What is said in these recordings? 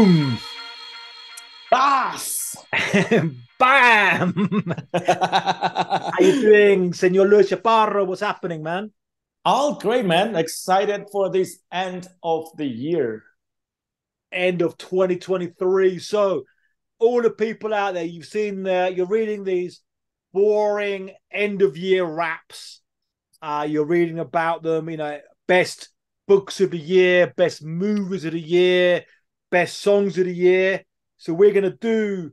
Boom! Bas! Bam! How you doing, Senor Luis Chaparro? What's happening, man? All great, man. Excited for this end of the year. End of 2023. So, all the people out there, you've seen, you're reading these boring end of year raps. You're reading about them, best books of the year, best movies of the year, best songs of the year. So, we're going to do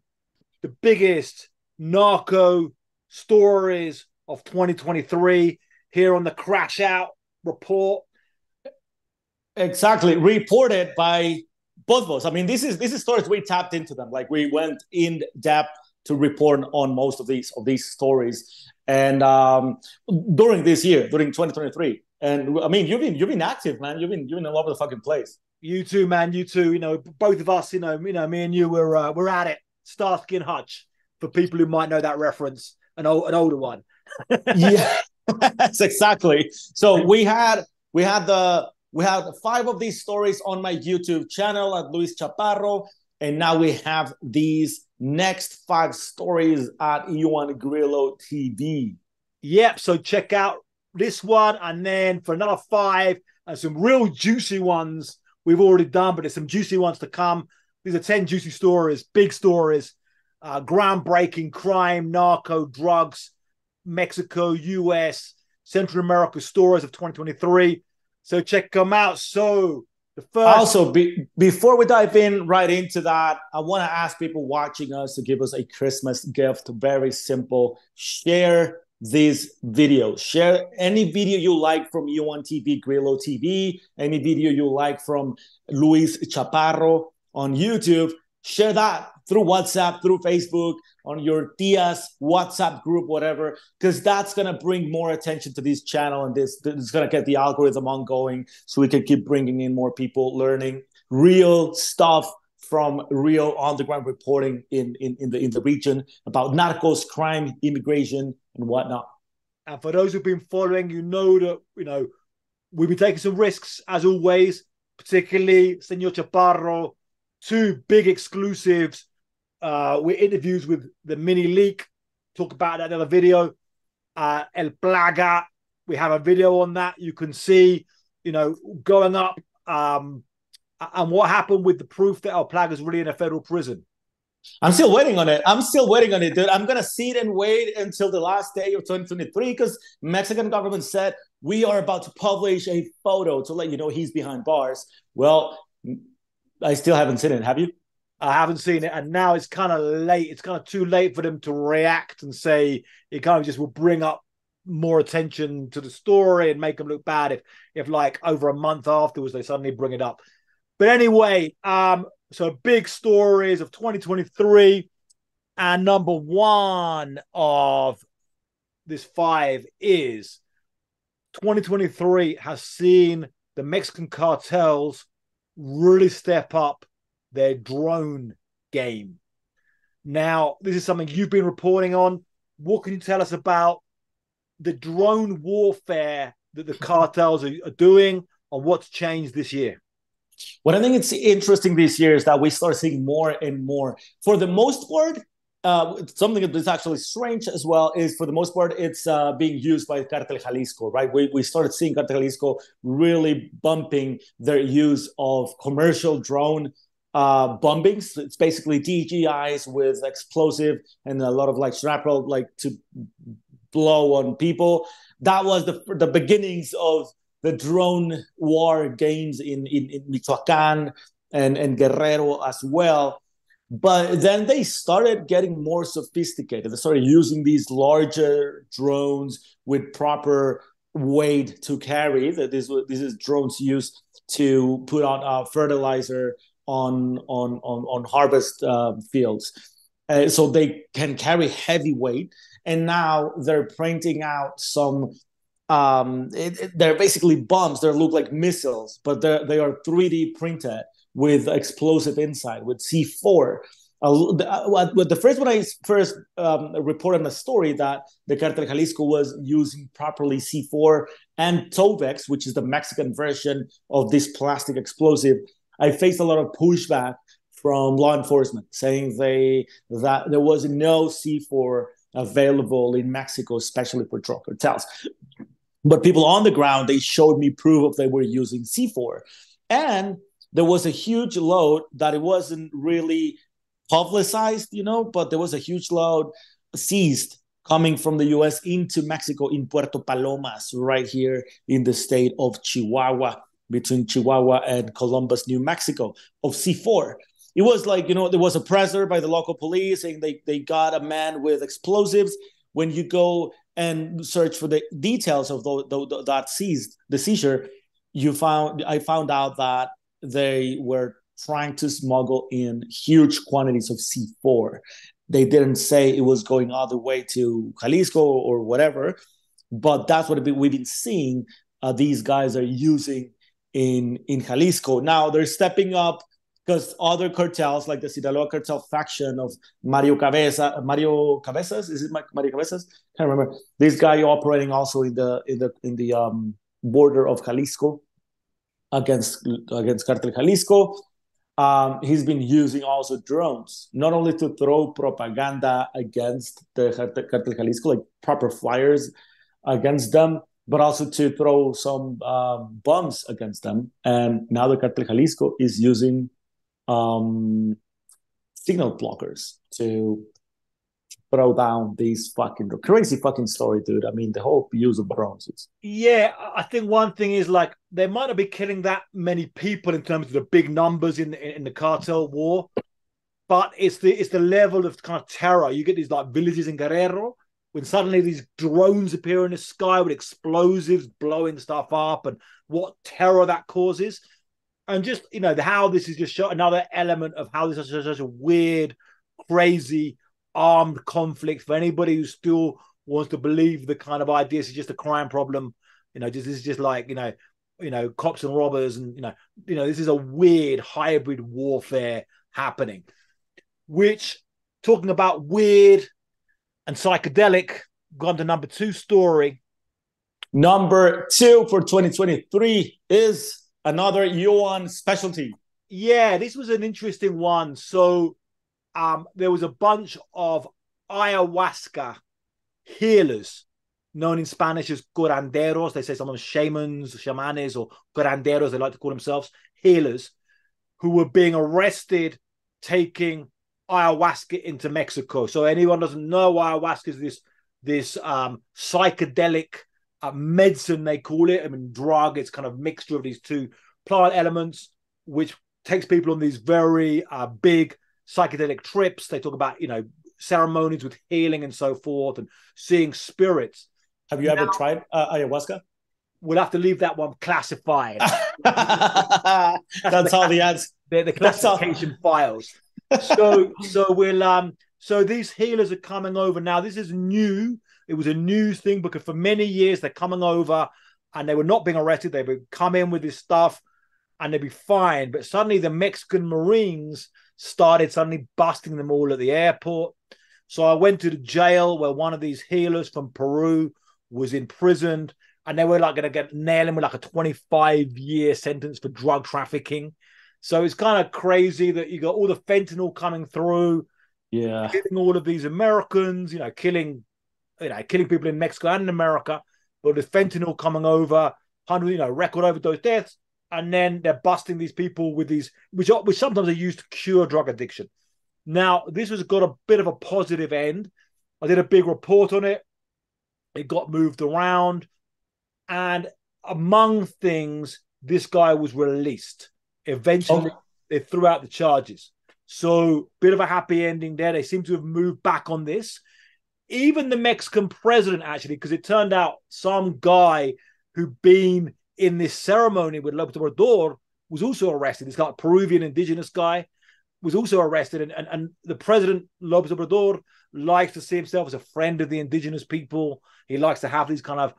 the biggest narco stories of 2023 here on the Crash Out report. Exactly. Reported by both of us. I mean, this is stories we tapped into them. Like we went in depth to report on most of these stories. And during this year, during 2023. And I mean, you've been active, man. You've been all over the fucking place. You too, man. You too. Both of us. Me and you. We're at it. Starsky and Hutch. For people who might know that reference, an older one. Yeah, that's exactly. So we had five of these stories on my YouTube channel at Luis Chaparro, and now we have these next five stories at Ioan Grillo TV. Yep. So check out this one, and then for another five and some real juicy ones we've already done, but there's some juicy ones to come. These are 10 juicy stories, big stories, groundbreaking crime, narco, drugs, Mexico, US, Central America stories of 2023. So check them out. So the first. Also, before we dive in right into that, I want to ask people watching us to give us a Christmas gift. Very simple. Share this video. Share any video you like from Ioan TV, Grillo TV, any video you like from Luis Chaparro on YouTube. Share that through WhatsApp, through Facebook, on your tia's WhatsApp group, whatever, because that's going to bring more attention to this channel, and this is going to get the algorithm ongoing so we can keep bringing in more people learning real stuff from real on-the-ground reporting in the region about narcos, crime, immigration, and whatnot. And for those who've been following, that we'll be taking some risks as always, particularly Senor Chaparro. Two big exclusives. We're interviews with the mini leak. Talk about that in another video. El Plaga. We have a video on that. You can see, going up. And what happened with the proof that El Plaga is really in a federal prison. I'm still waiting on it, dude. I'm gonna sit and wait until the last day of 2023 because Mexican government said we are about to publish a photo to let you know he's behind bars. Well, I still haven't seen it. Have you? I haven't seen it, and now it's kind of late. It's kind of too late for them to react and say it kind of just will bring up more attention to the story and make them look bad if like over a month afterwards they suddenly bring it up. But anyway, so big stories of 2023, and number one of this five is 2023 has seen the Mexican cartels really step up their drone game. Now, this is something you've been reporting on. What can you tell us about the drone warfare that the cartels are doing, or what's changed this year? What I think it's interesting this year is that we start seeing more and more. For the most part, something that's actually strange as well is for the most part, it's being used by Cartel Jalisco, right? We started seeing Cartel Jalisco really bumping their use of commercial drone bombings. It's basically DJIs with explosive and a lot of like shrapnel, like to blow on people. That was the beginnings of the drone war games in Michoacan and Guerrero as well. But then they started getting more sophisticated. They started using these larger drones with proper weight to carry. This is drones used to put on fertilizer on harvest fields. So they can carry heavy weight. And now they're printing out some they're basically bombs. They look like missiles, but they are 3D printed with explosive inside, with C4. The first when I first reported a story that the Cartel Jalisco was using properly C4 and Tovex, which is the Mexican version of this plastic explosive, I faced a lot of pushback from law enforcement saying that there was no C4 available in Mexico, especially for drug cartels. But people on the ground, they showed me proof of they were using C4. And there was a huge load that it wasn't really publicized, but there was a huge load seized coming from the US into Mexico in Puerto Palomas, right here in the state of Chihuahua, between Chihuahua and Columbus, New Mexico, of C4. It was like, there was a presser by the local police saying they got a man with explosives. When you go and search for the details of that seizure, I found out that they were trying to smuggle in huge quantities of C4. They didn't say it was going all the way to Jalisco or whatever, but that's what we've been seeing. These guys are using in Jalisco. Now they're stepping up because other cartels, like the Sinaloa cartel faction of Mario Cabezas, is it Mario Cabezas? Can't remember. This guy operating also in the border of Jalisco against Cartel Jalisco. He's been using also drones, not only to throw propaganda against the Cartel Jalisco, like proper flyers against them, but also to throw some bombs against them. And now the Cartel Jalisco is using signal blockers to throw down these crazy fucking story, dude. I mean, the whole use of drones is... Yeah, I think one thing is like they might not be killing that many people in terms of the big numbers in the cartel war, but it's the level of kind of terror. You get these like villages in Guerrero when suddenly these drones appear in the sky with explosives blowing stuff up, and what terror that causes. And just, how this is just another element of how this is such a weird, crazy, armed conflict for anybody who still wants to believe the kind of idea this is just a crime problem. This is just like, cops and robbers. And, this is a weird hybrid warfare happening, which, talking about weird and psychedelic, gone to number 2 story. Number 2 for 2023 is another Ioan specialty. Yeah, this was an interesting one. So there was a bunch of ayahuasca healers, known in Spanish as curanderos. They say sometimes shamanes, or curanderos, they like to call themselves, healers, who were being arrested taking ayahuasca into Mexico. So anyone doesn't know, ayahuasca is this psychedelic medicine, they call it. I mean, drug. It's kind of mixture of these two plant elements, which takes people on these very big psychedelic trips. They talk about, ceremonies with healing and so forth, and seeing spirits. Have you ever tried ayahuasca? We'll have to leave that one classified. That's all the ads. The classification files. So these healers are coming over now. This is new. It was a new thing because for many years they're coming over and they were not being arrested. They would come in with this stuff and they'd be fine. But suddenly the Mexican Marines started suddenly busting them all at the airport. So I went to the jail where one of these healers from Peru was imprisoned, and they were like going to nail him with like a 25-year sentence for drug trafficking. So it's kind of crazy that you got all the fentanyl coming through, killing all of these Americans, killing people in Mexico and in America, but the fentanyl coming over, record overdose deaths, and then they're busting these people with these, which sometimes are used to cure drug addiction. Now, this has got a bit of a positive end. I did a big report on it. It got moved around, and among things, this guy was released. Eventually, they threw out the charges. So, bit of a happy ending there. They seem to have moved back on this. Even the Mexican president, actually, because it turned out some guy who'd been in this ceremony with López Obrador was also arrested. This like Peruvian indigenous guy was also arrested. And the president, López Obrador, likes to see himself as a friend of the indigenous people. He likes to have these kind of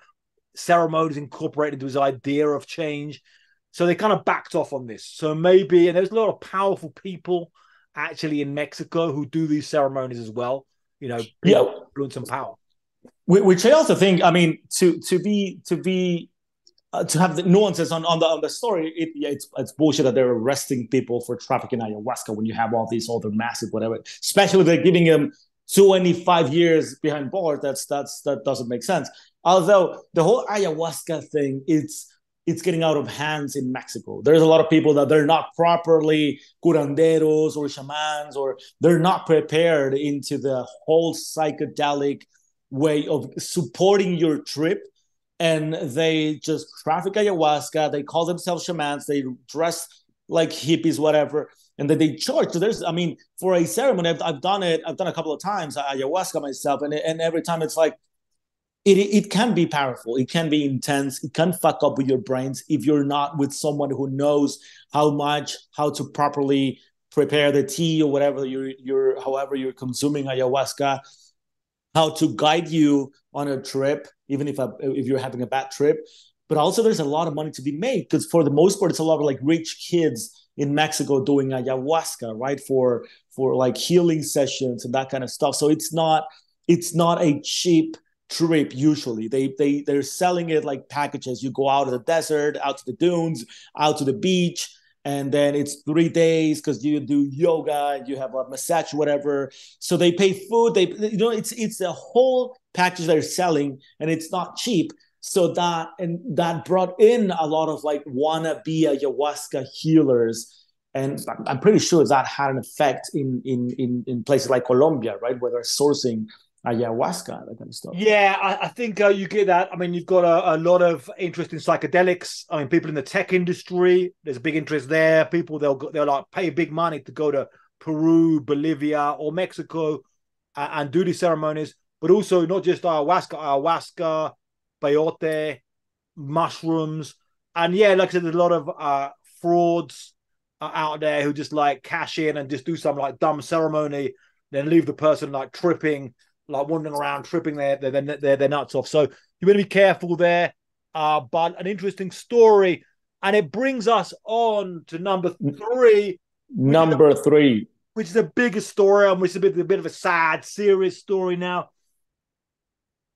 ceremonies incorporated into his idea of change. So they kind of backed off on this. So maybe, and there's a lot of powerful people actually in Mexico who do these ceremonies as well. Influence and power. Which I also think, I mean, to be to have the nuances on the story, it's bullshit that they're arresting people for trafficking ayahuasca when you have all these other massive whatever. Especially if they're giving them 25 years behind bars. That doesn't make sense. Although the whole ayahuasca thing, it's getting out of hands in Mexico. There's a lot of people that they're not properly curanderos or shamans, or they're not prepared into the whole psychedelic way of supporting your trip, and they just traffic ayahuasca. They call themselves shamans. They dress like hippies, whatever, and then they charge. So there's, I mean, for a ceremony, I've done it. I've done a couple of times ayahuasca myself, and every time it's like it can be powerful. It can be intense. It can fuck up with your brains if you're not with someone who knows how to properly prepare the tea or whatever however you're consuming ayahuasca, how to guide you on a trip, even if you're having a bad trip. But also, there's a lot of money to be made because for the most part, it's a lot of like rich kids in Mexico doing ayahuasca, right? For like healing sessions and that kind of stuff. So it's not a cheap trip. Usually they're selling it like packages. You go out of the desert, out to the dunes, out to the beach, and then it's 3 days because you do yoga, you have a massage, whatever. So they pay food. It's a whole package they're selling, and it's not cheap. So that brought in a lot of like wannabe ayahuasca healers, and I'm pretty sure that had an effect in places like Colombia, right, where they're sourcing ayahuasca, that kind of stuff. Yeah, I think you get that. I mean, you've got a lot of interest in psychedelics. I mean, people in the tech industry, there's a big interest there. People they'll like pay big money to go to Peru, Bolivia, or Mexico and do these ceremonies. But also not just ayahuasca, peyote, mushrooms, and yeah, like I said, there's a lot of frauds out there who just like cash in and just do some like dumb ceremony, then leave the person like tripping, like wandering around, tripping their nuts off. So you better be careful there. But an interesting story, and it brings us on to number three, Number three, which is the biggest story, and which is a bit of a sad, serious story now.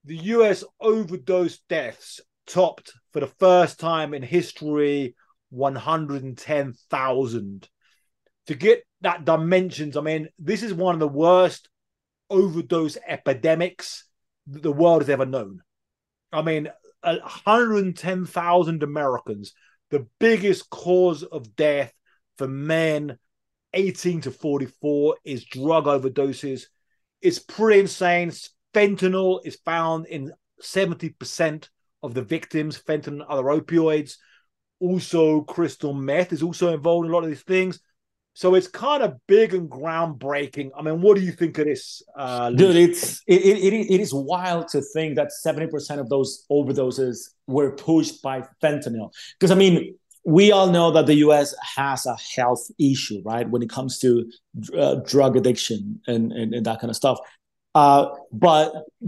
The US overdose deaths topped for the first time in history 110,000. To get that dimensions, I mean, this is one of the worst overdose epidemics that the world has ever known. I mean, 110,000 Americans, the biggest cause of death for men 18 to 44 is drug overdoses. It's pretty insane. Fentanyl is found in 70% of the victims, fentanyl and other opioids. Also, crystal meth is also involved in a lot of these things. So it's kind of big and groundbreaking. I mean, what do you think of this, dude? It is wild to think that 70% of those overdoses were pushed by fentanyl. Because I mean, we all know that the U.S. has a health issue, right, when it comes to drug addiction and that kind of stuff. But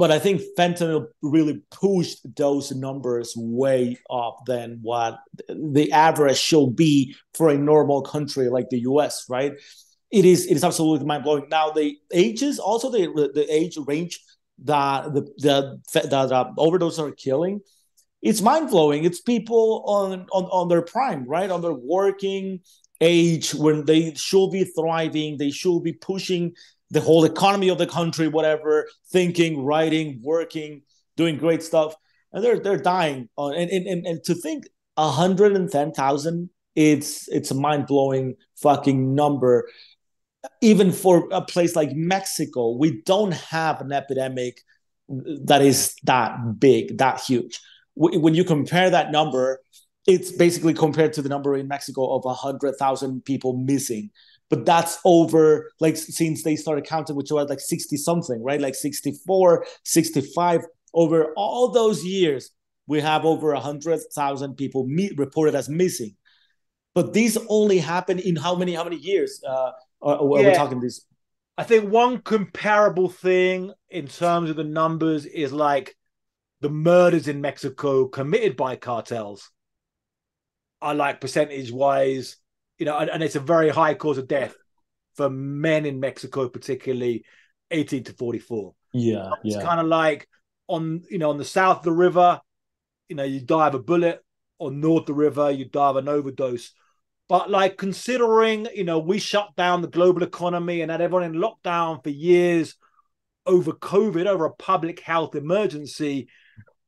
I think fentanyl really pushed those numbers way up than what the average should be for a normal country like the US, right? It is absolutely mind blowing. Now the ages, also the age range that the overdoses are killing, it's mind blowing. It's people on their prime, right, on their working age when they should be thriving, they should be pushing the whole economy of the country, whatever, thinking, writing, working, doing great stuff, and they're dying. And to think 110,000, it's a mind blowing fucking number. Even for a place like Mexico, we don't have an epidemic that is that big, that huge. When you compare that number, it's basically compared to the number in Mexico of 100,000 people missing. But that's over, like, since they started counting, which was like 60 something, right? Like 64, 65. Over all those years, we have over 100,000 people reported as missing. But these only happen in how many years? Are we talking this? I think one comparable thing in terms of the numbers is like the murders in Mexico committed by cartels are like percentage wise, and it's a very high cause of death for men in Mexico, particularly 18 to 44. Yeah, it's yeah. kind of like on the south of the river, you die of a bullet. or north of the river, you die of an overdose. But like considering, we shut down the global economy and had everyone in lockdown for years over COVID, over a public health emergency,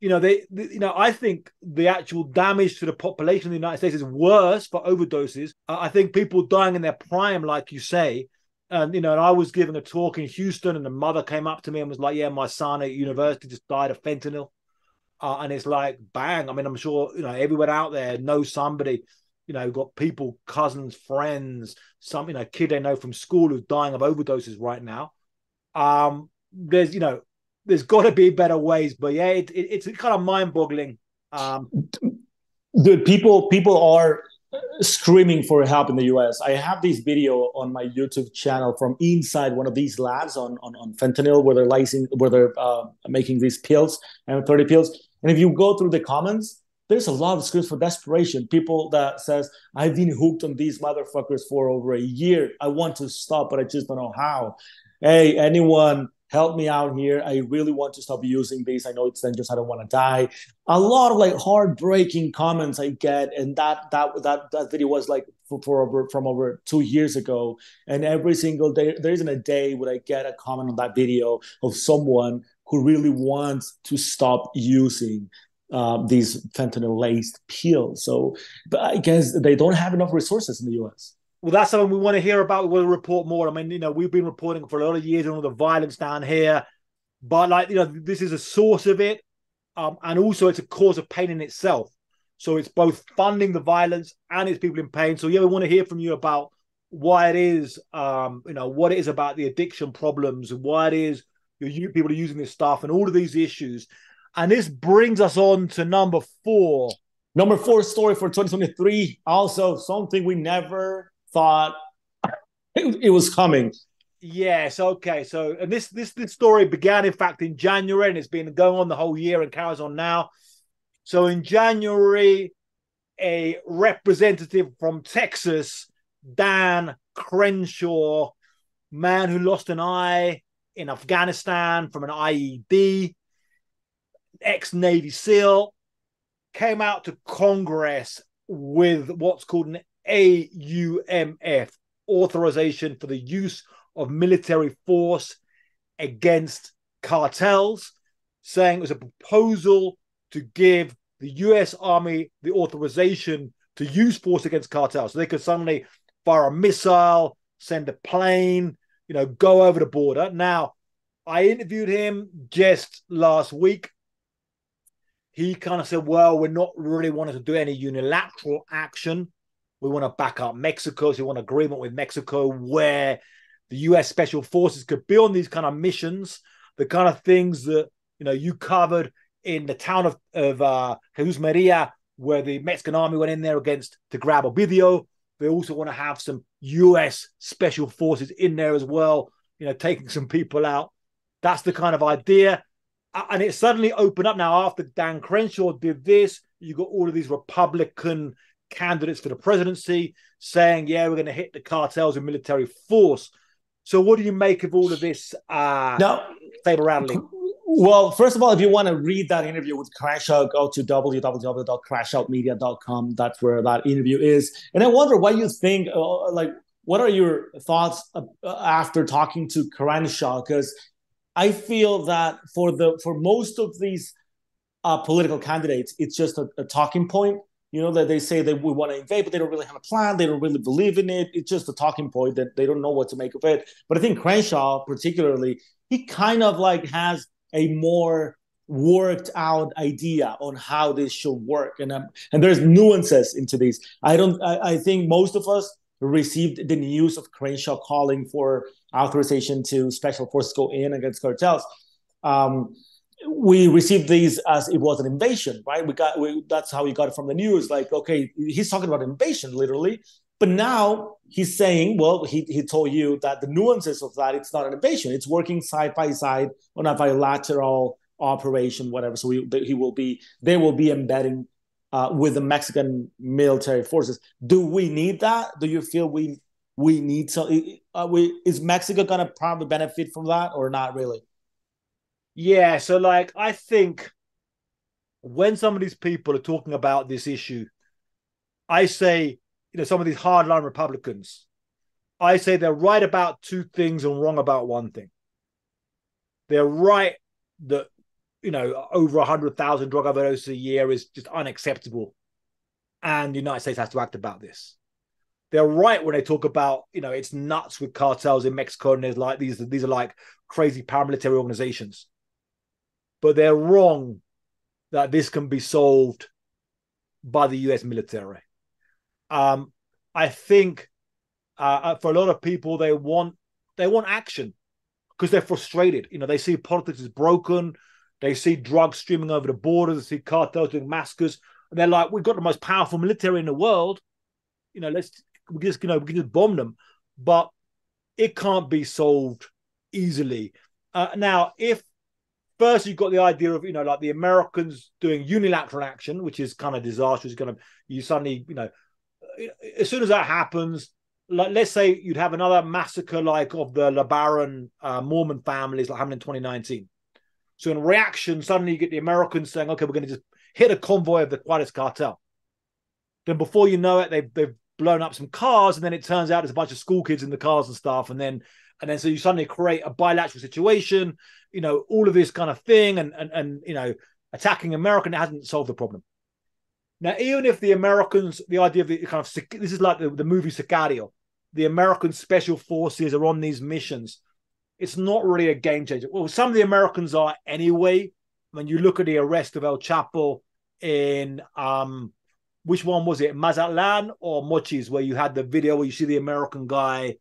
I think the actual damage to the population of the United States is worse for overdoses. I think people dying in their prime, like you say, and I was giving a talk in Houston, and the mother came up to me and was like, "Yeah, my son at university just died of fentanyl," and it's like, bang. I mean, I'm sure everyone out there knows somebody. Got people, cousins, friends, some kid they know from school who's dying of overdoses right now. There's got to be better ways, but yeah, it's kind of mind-boggling. Dude, people are screaming for help in the US. I have this video on my YouTube channel from inside one of these labs on fentanyl, where they're making these pills and 30 pills. And if you go through the comments, there's a lot of screams for desperation. People that says, "I've been hooked on these motherfuckers for over a year. I want to stop, but I just don't know how. Hey, anyone, help me out here. I really want to stop using this. I know it's dangerous. I don't want to die." A lot of like heartbreaking comments I get, and that video was like from over 2 years ago. And every single day, there isn't a day where I get a comment on that video of someone who really wants to stop using these fentanyl-laced pills. So, but I guess they don't have enough resources in the U.S. Well, that's something we want to hear about. We want to report more. I mean, we've been reporting for a lot of years on all the violence down here, but this is a source of it, and also it's a cause of pain in itself. So it's both funding the violence and it's people in pain. So yeah, we want to hear from you about why it is, what it is about the addiction problems and why it is people are using this stuff and all of these issues. And this brings us on to number 4. Number 4 story for 2023. Also, something we never thought it was coming. Yes. Okay. So, and this story began, in fact, in January, and it's been going on the whole year and carries on now. So, in January, a representative from Texas, Dan Crenshaw, man who lost an eye in Afghanistan from an IED, ex-Navy SEAL, came out to Congress with what's called an AUMF, authorization for the use of military force against cartels, saying it was a proposal to give the US Army the authorization to use force against cartels. So they could suddenly fire a missile, send a plane, go over the border. Now, I interviewed him just last week. He kind of said, well, we're not really wanting to do any unilateral action. We want to back up Mexico. So we want an agreement with Mexico where the US Special Forces could be on these kind of missions, the kind of things that, you covered in the town of Jesus Maria, where the Mexican army went in there to grab Ovidio. They also want to have some US Special Forces in there as well, taking some people out. That's the kind of idea. And it suddenly opened up now after Dan Crenshaw did this. You got all of these Republican candidates for the presidency saying, yeah, we're going to hit the cartels with military force. So what do you make of all of this saber rattling? Well, first of all, if you want to read that interview with Crenshaw, go to www.crashoutmedia.com. That's where that interview is. And I wonder what you think, what are your thoughts after talking to Crenshaw? Because I feel that for most of these political candidates, it's just a talking point. That they say that we want to invade, but they don't really have a plan. They don't really believe in it. It's just a talking point that they don't know what to make of it. But I think Crenshaw, particularly, he kind of has a more worked out idea on how this should work, and there's nuances into this. I think most of us received the news of Crenshaw calling for authorization to special forces go in against cartels. We received these as it was an invasion, right? That's how we got it from the news. Like, okay, he's talking about invasion, literally. But now he's saying, well, he told you that the nuances of that, it's not an invasion. It's working side by side on a bilateral operation, whatever. So they will be embedding with the Mexican military forces. Do we need that? Do you feel we need so? Is Mexico going to probably benefit from that or not really? Yeah, so I think when some of these people are talking about this issue, I say, some of these hardline Republicans, I say they're right about two things and wrong about one thing. They're right that, over 100,000 drug overdoses a year is just unacceptable. And the United States has to act about this. They're right when they talk about, it's nuts with cartels in Mexico, and there's like these are like crazy paramilitary organizations. But they're wrong that this can be solved by the US military. I think for a lot of people, they want action because they're frustrated. They see politics is broken. They see drugs streaming over the border. They see cartels doing massacres. And they're like, we've got the most powerful military in the world. We can just bomb them. But it can't be solved easily. Now, if first you've got the idea of, like the Americans doing unilateral action, which is kind of disastrous. You suddenly, as soon as that happens, like let's say you'd have another massacre like of the LeBaron Mormon families like happened in 2019. So in reaction, suddenly you get the Americans saying, okay, we're going to just hit a convoy of the Juarez cartel. Then before you know it, they've blown up some cars, and then it turns out there's a bunch of school kids in the cars and stuff, and then so you suddenly create a bilateral situation, all of this kind of thing, and attacking America, and it hasn't solved the problem. Now, even if the Americans, the idea of the kind of, this is like the movie Sicario, the American special forces are on these missions. It's not really a game changer. Well, some of the Americans are anyway. When you look at the arrest of El Chapo in, which one was it, Mazatlan or Mochis, where you had the video where you see the American guy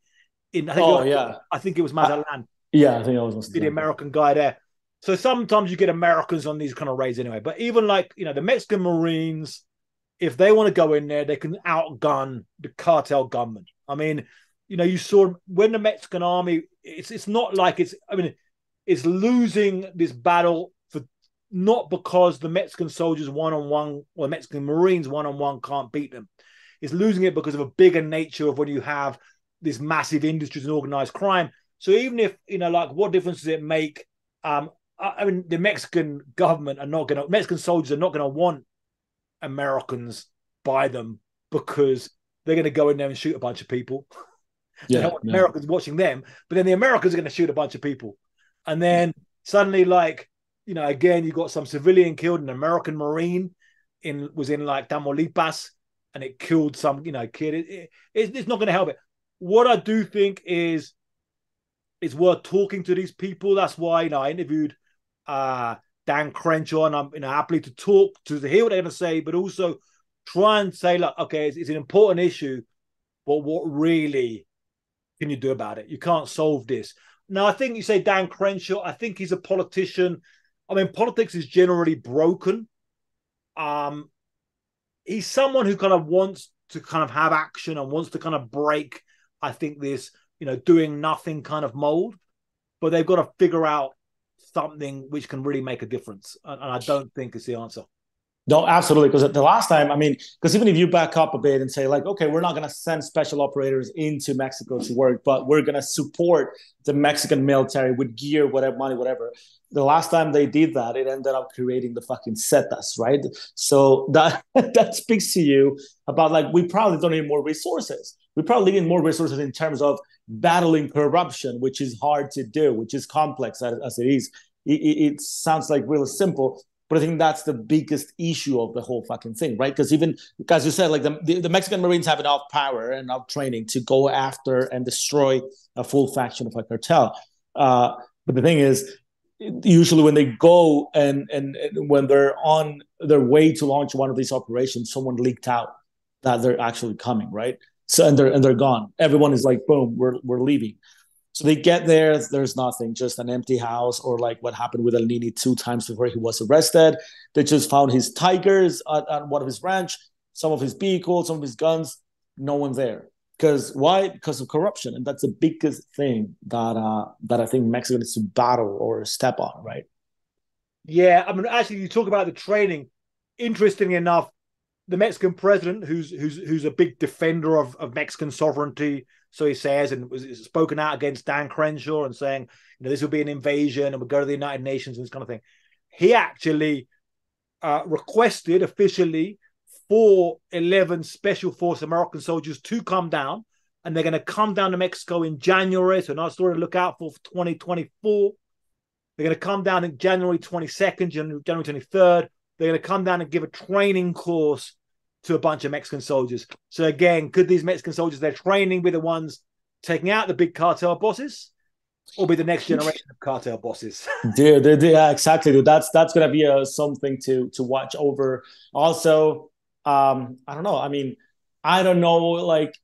in, I think it was Mazatlan. I think it was the American guy there. So sometimes you get Americans on these kind of raids anyway. But even like, the Mexican Marines, if they want to go in there, they can outgun the cartel gunmen. I mean, you saw when the Mexican army, it's not like it's losing this battle for not because the Mexican soldiers one-on-one or the Mexican Marines one-on-one can't beat them. It's losing it because of a bigger nature of when you have this massive industries and organized crime. So even if, like what difference does it make? The Mexican government Mexican soldiers are not going to want Americans by them because they're going to go in there and shoot a bunch of people. Americans watching them, but then the Americans are going to shoot a bunch of people. And then suddenly, like, again, you got some civilian killed, an American Marine was in like Tamaulipas, and it killed some, kid. It's not going to help it. What I do think is it's worth talking to these people. That's why, I interviewed Dan Crenshaw, and I'm happy to talk to hear what they're going to say, but also try and say, like, okay, it's an important issue, but what really can you do about it? You can't solve this. Now, I think you say Dan Crenshaw, I think he's a politician. I mean, politics is generally broken. He's someone who kind of wants to kind of have action and wants to kind of break, I think, this, doing nothing kind of mold, but they've got to figure out something which can really make a difference. And I don't think it's the answer. No, absolutely. Because the last time, because even if you back up a bit and say, like, okay, we're not going to send special operators into Mexico to work, but we're going to support the Mexican military with gear, whatever, money, whatever. The last time they did that, it ended up creating the fucking Zetas, right? So that speaks to you about, like, we probably don't need more resources. We probably need more resources in terms of battling corruption, which is hard to do, which is complex as it is. It sounds like really simple, but I think that's the biggest issue of the whole fucking thing, right? Because even, as you said, like the Mexican Marines have enough power and enough training to go after and destroy a full faction of a cartel. But the thing is, usually when they go and when they're on their way to launch one of these operations, someone leaked out that they're actually coming, right? So and they're gone. Everyone is like, boom, we're leaving. So they get there, there's nothing, just an empty house, or like what happened with El Nini 2 times before he was arrested. They just found his tigers at one of his ranch, some of his vehicles, some of his guns, no one there. Because why? Because of corruption. And that's the biggest thing that I think Mexico needs to battle or step on, right? Yeah, I mean, actually, you talk about the training. Interestingly enough, the Mexican president, who's a big defender of Mexican sovereignty, so he says, and was spoken out against Dan Crenshaw and saying, this will be an invasion and we'll go to the United Nations and this kind of thing. He actually requested officially for 11 Special Force American soldiers to come down, and they're going to come down to Mexico in January. So another story to look out for 2024. They're going to come down in January 22nd, January 23rd. They're going to come down and give a training course to a bunch of Mexican soldiers. So again, could these Mexican soldiers they're training be the ones taking out the big cartel bosses, or be the next generation of cartel bosses? Yeah, exactly. Dude. That's gonna be something to watch over. Also, I don't know. I mean, I don't know like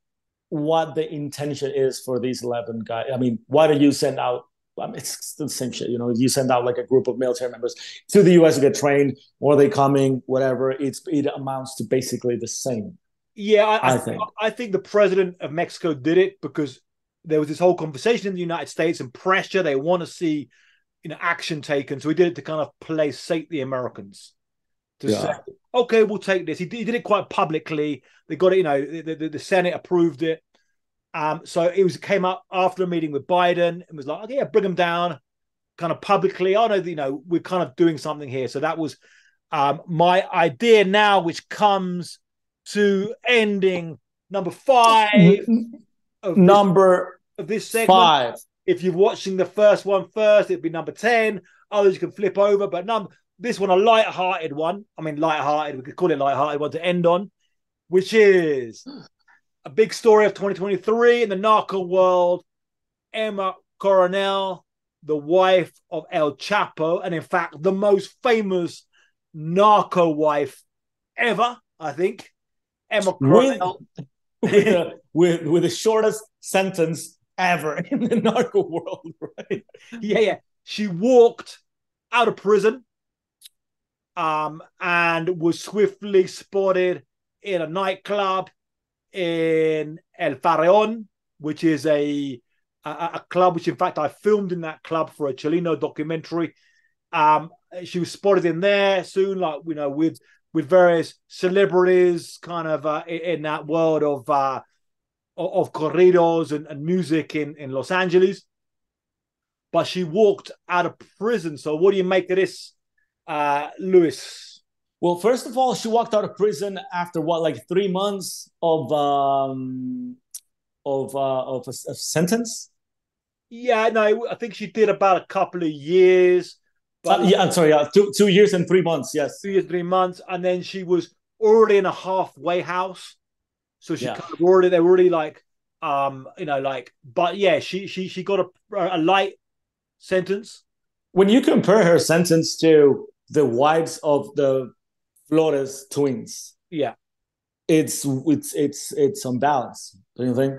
what the intention is for these 11 guys. I mean, why do you send out? I mean, it's the same shit, you know. You send out like a group of military members to the U.S. to get trained, or are they coming? Whatever. It amounts to basically the same. Yeah, I think. I think the president of Mexico did it because there was this whole conversation in the United States and pressure. They want to see, action taken. So he did it to kind of placate the Americans to say, okay, we'll take this. He did it quite publicly. They got it. The Senate approved it. So it came up after a meeting with Biden and was like, okay, yeah, bring them down, kind of publicly. Oh no, we're kind of doing something here. So that was my idea now, which comes to ending number 5 of this segment. 5. If you're watching the first one first, it'd be number 10. Others you can flip over, but this one a light-hearted one. I mean, light-hearted. We could call it light-hearted one to end on, which is a big story of 2023 in the narco world. Emma Coronel, the wife of El Chapo, and in fact, the most famous narco wife ever, I think. Emma Coronel. With the shortest sentence ever in the narco world, right? Yeah. She walked out of prison and was swiftly spotted in a nightclub in El Farreon, which is a club which, in fact, I filmed in that club for a Chileno documentary. She was spotted in there soon, like, with various celebrities kind of in that world of corridos and music in Los Angeles. But she walked out of prison. So what do you make of this, Luis? Well, first of all, she walked out of prison after what, like 3 months of a sentence. Yeah, no, I think she did about a couple of years. But yeah, I'm sorry, 2 years and 3 months. Yes, 2 years, 3 months, and then she was already in a halfway house, so she kind of already they were already like, but yeah, she got a light sentence. When you compare her sentence to the wives of the Flores twins, yeah, it's unbalanced. Don't you think?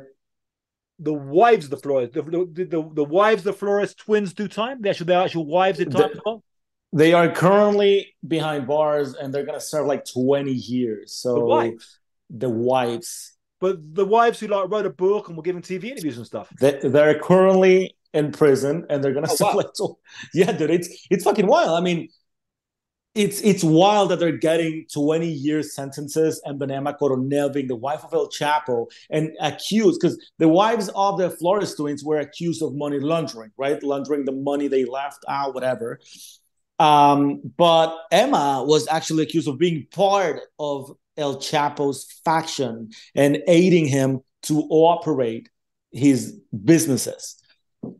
The wives of the Flores, the wives of the Flores twins do time. The actual wives did time as well. They are currently behind bars, and they're gonna serve like 20 years. So the wives, but the wives who like wrote a book and were giving TV interviews and stuff, they're currently in prison, and they're gonna serve like yeah, dude, it's fucking wild. I mean, it's wild that they're getting 20-year sentences, and Emma Coronel being the wife of El Chapo and accused, because the wives of the Flores twins were accused of money laundering, right? Laundering the money they left out, whatever. But Emma was actually accused of being part of El Chapo's faction and aiding him to operate his businesses,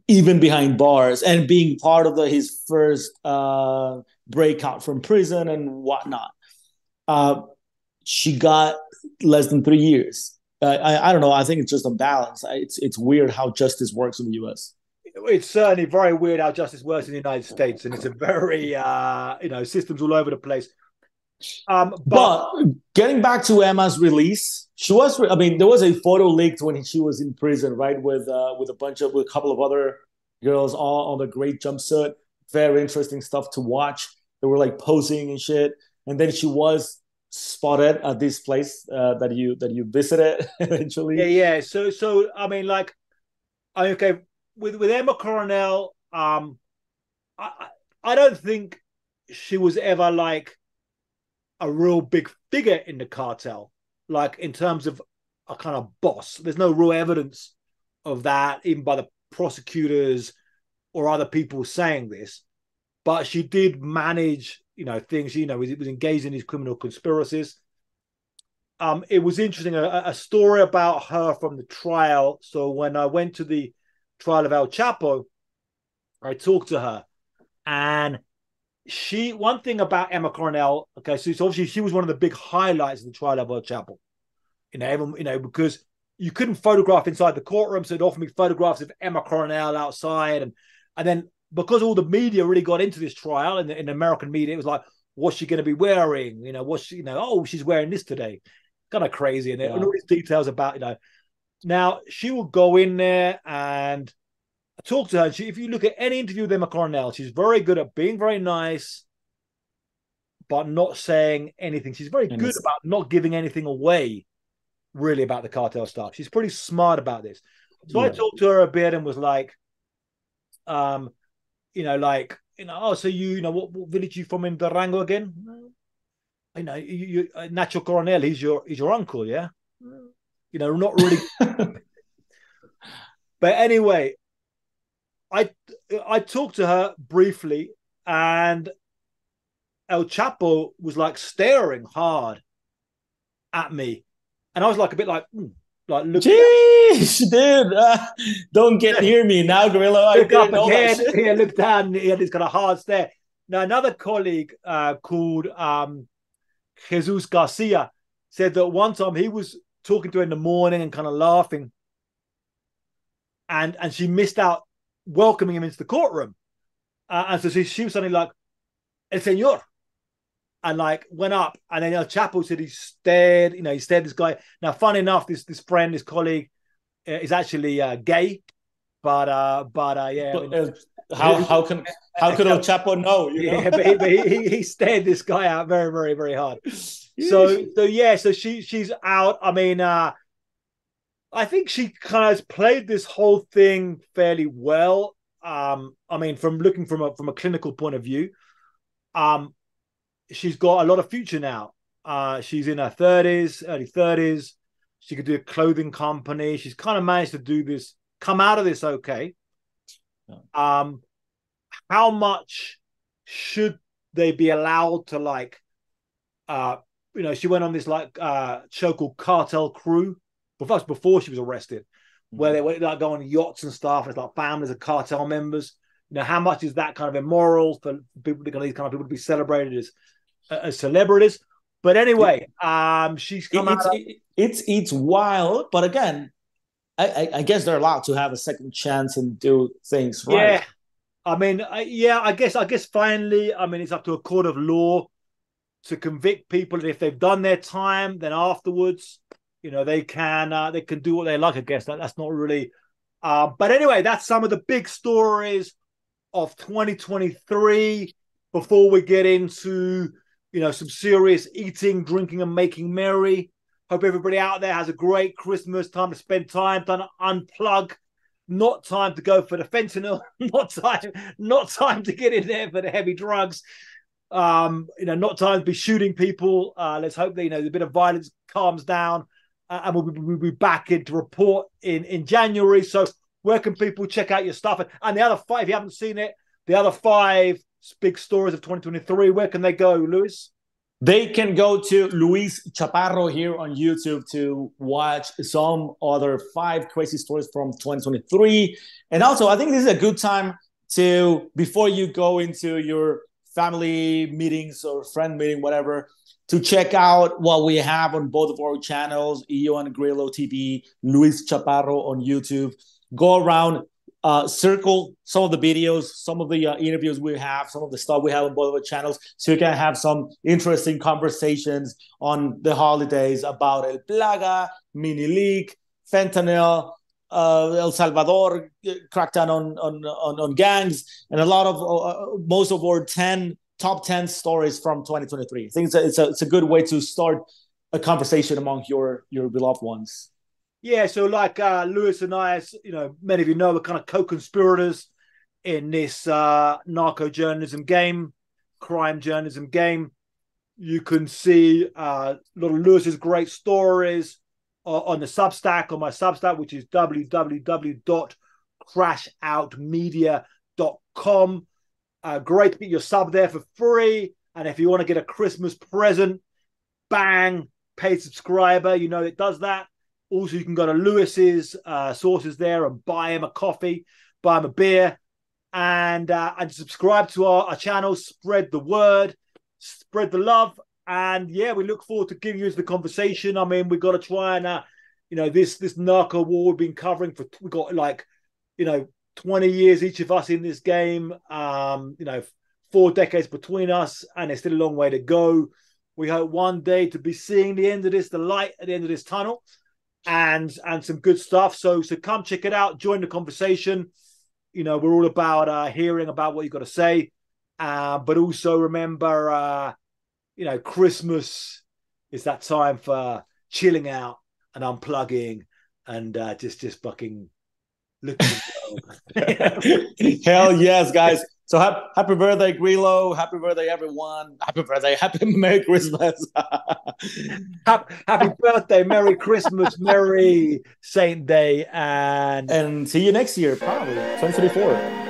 even behind bars, and being part of his first breakout from prison and whatnot. She got less than 3 years. I don't know. I think it's just a balance. It's weird how justice works in the U.S. It's certainly very weird how justice works in the United States, and it's a very systems all over the place. But getting back to Emma's release, she was. I mean, there was a photo leaked when she was in prison, right, with a couple of other girls, all on a great jumpsuit. Very interesting stuff to watch. They were like posing and shit, and then she was spotted at this place that you visited eventually. Yeah. So I mean, like, okay, with Emma Coronel, I don't think she was ever like a real big figure in the cartel, like in terms of a kind of boss. There's no real evidence of that, even by the prosecutors or other people saying this. But she did manage things. He was engaged in these criminal conspiracies. It was interesting, a story about her from the trial. So when I went to the trial of El Chapo, I talked to her, and one thing about Emma Coronel, okay, so obviously she was one of the big highlights of the trial of El Chapo. Because you couldn't photograph inside the courtroom, so it'd often be photographs of Emma Coronel outside, and then because all the media really got into this trial, in the American media, it was like, what's she going to be wearing? Oh, she's wearing this today. Kind of crazy, and all these details about Now she will go in there and talk to her. If you look at any interview with Emma Coronel, she's very good at being very nice, but not saying anything. She's very good about not giving anything away, really, about the cartel stuff. She's pretty smart about this. So I talked to her a bit and was like, oh, so what village are you from in Durango again? Nacho Coronel, he's your uncle, yeah? Not really. But anyway, I talked to her briefly, and El Chapo was like staring hard at me, and I was like a bit like look. Jeez, dude, don't get near me now, Grillo. I didn't know that shit. Yeah, look down. He had this kind of hard stare. Now another colleague called Jesus Garcia said that one time he was talking to her in the morning and kind of laughing, and she missed out welcoming him into the courtroom, and so she was suddenly like, "El Señor," and like went up, and then El Chapo said he stared this guy. Now, fun enough, this friend, this colleague, is actually gay, but yeah. How could El Chapo know? Yeah, but he stared this guy out very, very, very hard. So she's out. I mean, I think she kind of played this whole thing fairly well. I mean, from looking from a clinical point of view, she's got a lot of future now. She's in her 30s, early 30s. She could do a clothing company. She's kind of managed to come out of this okay. How much should they be allowed to she went on this show called Cartel Crew. But that's before she was arrested, where they went go on yachts and stuff. It's like families of cartel members. How much is that kind of immoral for people? These kind of people to be celebrated as celebrities? But anyway, she's come out. It's wild, but again, I guess they're allowed to have a second chance and do things right. Yeah, I mean, I guess finally, I mean, it's up to a court of law to convict people, and if they've done their time, then afterwards, they can do what they like. I guess that's not really. But anyway, that's some of the big stories of 2023. Before we get into some serious eating, drinking, and making merry. Hope everybody out there has a great Christmas, time to spend time to unplug. Not time to go for the fentanyl. Not time to get in there for the heavy drugs. Not time to be shooting people. Let's hope that the bit of violence calms down, and we'll be back in to report in January. So where can people check out your stuff? And the other 5, if you haven't seen it, the other 5 big stories of 2023, where can they go, Luis? They can go to Luis Chaparro here on YouTube to watch some other 5 crazy stories from 2023. And also, I think this is a good time to, before you go into your family meetings or friend meeting, whatever, to check out what we have on both of our channels, Ioan Grillo TV, Luis Chaparro on YouTube. Go around, circle some of the videos, some of the interviews we have, some of the stuff we have on both of our channels, so you can have some interesting conversations on the holidays about El Plaga, Mini League, fentanyl, El Salvador crackdown on gangs, and a lot of most of our top 10 stories from 2023. I think it's a good way to start a conversation among your beloved ones. Yeah, so like Luis and I, many of you know, we're kind of co-conspirators in this narco journalism game, crime journalism game. You can see a lot of Luis's great stories on the Substack, on my Substack, which is www.crashoutmedia.com. Great to get your sub there for free. And if you want to get a Christmas present, bang, paid subscriber, you know it does that. Also, you can go to Lewis's sources there and buy him a coffee, buy him a beer, and subscribe to our channel. Spread the word, spread the love, and yeah, we look forward to giving you the conversation. I mean, we've got to try and this Narco war we've been covering for, we've got 20 years each of us in this game. 4 decades between us, and there's still a long way to go. We hope one day to be seeing the end of this, the light at the end of this tunnel, and some good stuff. So come check it out, join the conversation. We're all about hearing about what you've got to say, but also remember, Christmas is that time for chilling out and unplugging and just fucking looking at the world. Hell yes, guys. So happy birthday, Grillo. Happy birthday, everyone. Happy birthday. Happy Merry Christmas. Happy birthday, Merry Christmas, Merry Saint Day, and see you next year, probably 2024.